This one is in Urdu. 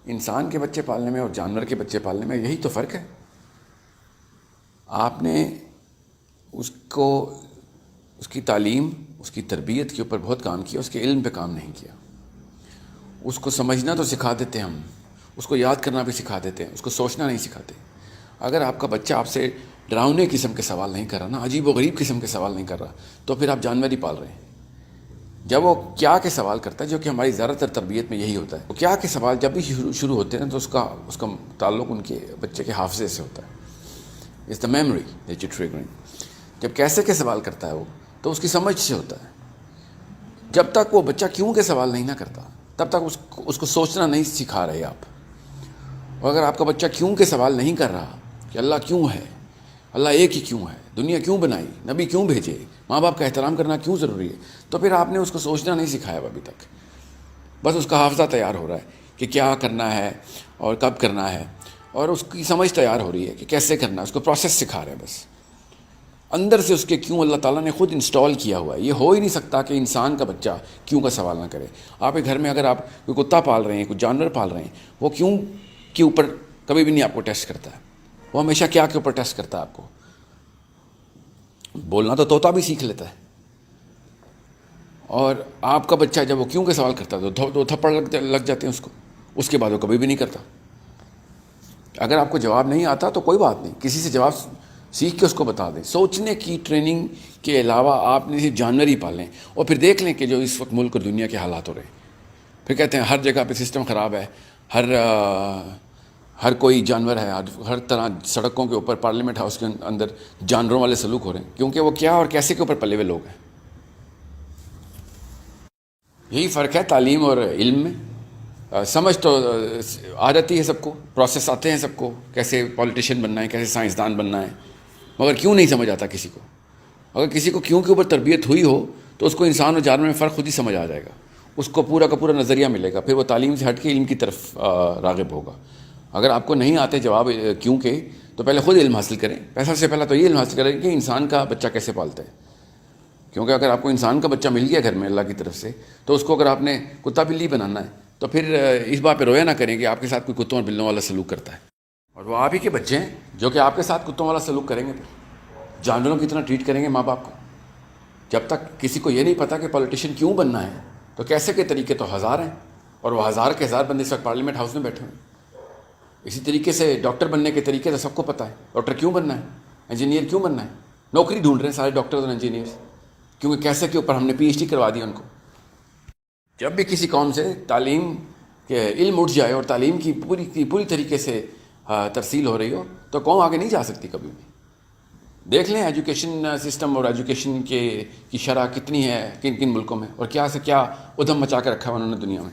انسان کے بچے پالنے میں اور جانور کے بچے پالنے میں یہی تو فرق ہے. آپ نے اس کی تعلیم، اس کی تربیت کے اوپر بہت کام کیا، اس کے علم پہ کام نہیں کیا. اس کو سمجھنا تو سکھا دیتے ہیں ہم، اس کو یاد کرنا بھی سکھا دیتے ہیں، اس کو سوچنا نہیں سکھاتے. اگر آپ کا بچہ آپ سے ڈراؤنے قسم کے سوال نہیں کر رہا نا، عجیب و غریب قسم کے سوال نہیں کر رہا، تو پھر آپ جانور ہی پال رہے ہیں. جب وہ کیا کے سوال کرتا ہے، جو کہ ہماری زیادہ تر تربیت میں یہی ہوتا ہے، وہ کیا کے سوال جب بھی شروع ہوتے ہیں تو اس کا تعلق ان کے بچے کے حافظے سے ہوتا ہے. It's the memory that you triggering. جب کیسے کے سوال کرتا ہے وہ، تو اس کی سمجھ سے ہوتا ہے. جب تک وہ بچہ کیوں کے سوال نہیں نہ کرتا، تب تک اس کو سوچنا نہیں سکھا رہے آپ. اور اگر آپ کا بچہ کیوں کے سوال نہیں کر رہا کہ اللہ کیوں ہے، اللہ ایک ہی کیوں ہے، دنیا کیوں بنائی، نبی کیوں بھیجے، ماں باپ کا احترام کرنا کیوں ضروری ہے، تو پھر آپ نے اس کو سوچنا نہیں سکھایا ابھی تک. بس اس کا حافظہ تیار ہو رہا ہے کہ کیا کرنا ہے اور کب کرنا ہے، اور اس کی سمجھ تیار ہو رہی ہے کہ کیسے کرنا ہے. اس کو پروسیس سکھا رہے ہیں بس. اندر سے اس کے کیوں اللہ تعالیٰ نے خود انسٹال کیا ہوا ہے. یہ ہو ہی نہیں سکتا کہ انسان کا بچہ کیوں کا سوال نہ کرے. آپ کے گھر میں اگر آپ کوئی کتا پال رہے ہیں، کوئی جانور پال رہے ہیں، وہ کیوں کے اوپر کبھی بھی نہیں آپ کو ٹیسٹ کرتا ہے. وہ ہمیشہ کیا کے اوپر ٹیسٹ کرتا ہے آپ کو. بولنا تو طوطا بھی سیکھ لیتا ہے. اور آپ کا بچہ جب وہ کیوں کے سوال کرتا ہے تو تھپڑ لگ جاتے ہیں اس کو. اس کے بعد وہ کبھی بھی نہیں کرتا. اگر آپ کو جواب نہیں آتا تو کوئی بات نہیں، کسی سے جواب سیکھ کے اس کو بتا دیں. سوچنے کی ٹریننگ کے علاوہ آپ نے صرف جانور ہی پالیں، اور پھر دیکھ لیں کہ جو اس وقت ملک اور دنیا کے حالات ہو رہے ہیں. پھر کہتے ہیں ہر جگہ پہ سسٹم خراب ہے، ہر کوئی جانور ہے، ہر طرح سڑکوں کے اوپر، پارلیمنٹ ہاؤس کے اندر جانوروں والے سلوک ہو رہے ہیں. کیونکہ وہ کیا اور کیسے کے اوپر پلے ہوئے لوگ ہیں. یہی فرق ہے تعلیم اور علم میں. سمجھ تو آ جاتی ہے سب کو، پروسیس آتے ہیں سب کو، کیسے پولیٹیشین بننا ہے، کیسے سائنسدان بننا ہے، مگر کیوں نہیں سمجھ آتا کسی کو. اگر کسی کو کیوں کے اوپر تربیت ہوئی ہو تو اس کو انسان اور جانور میں فرق خود ہی سمجھ آ جائے گا. اس کو پورا کا پورا نظریہ ملے گا. پھر وہ تعلیم سے ہٹ کے علم کی طرف راغب ہوگا. اگر آپ کو نہیں آتے جواب کیوں کے، تو پہلے خود علم حاصل کریں. سب سے پہلا تو یہ علم حاصل کریں کہ انسان کا بچہ کیسے پالتا ہے. کیونکہ اگر آپ کو انسان کا بچہ مل گیا گھر میں اللہ کی طرف سے، تو اس کو اگر آپ نے کتا بلی بنانا ہے تو پھر اس بات پہ رویا نہ کریں کہ آپ کے ساتھ کوئی کتوں اور بلوں والا سلوک کرتا ہے. اور وہ آپ ہی کے بچے ہیں جو کہ آپ کے ساتھ کتوں والا سلوک کریں گے، پھر جانوروں کی طرح ٹریٹ کریں گے ماں باپ کو. جب تک کسی کو یہ نہیں پتا کہ پولیٹیشین کیوں بننا ہے، تو کیسے کے طریقے تو ہزار ہیں، اور وہ ہزار کے ہزار بندے اس وقت پارلیمنٹ ہاؤس میں بیٹھے ہیں. اسی طریقے سے ڈاکٹر بننے کے طریقے تو سب کو پتہ ہے. ڈاکٹر کیوں بننا ہے، انجینئر کیوں بننا ہے. نوکری ڈھونڈ رہے ہیں سارے ڈاکٹرز اور انجینئرس، کیونکہ کیسے کے اوپر ہم نے پی ایچ ڈی کروا دی ان کو. جب بھی کسی قوم سے تعلیم کے علم اٹھ جائے اور تعلیم کی پوری طریقے سے ترسیل ہو رہی ہو، تو قوم آگے نہیں جا سکتی کبھی بھی. دیکھ لیں ایجوکیشن سسٹم اور ایجوکیشن کی شرح کتنی ہے کن کن ملکوں میں، اور کیا سے کیا ادھم مچا کے رکھا ہے انہوں نے دنیا میں.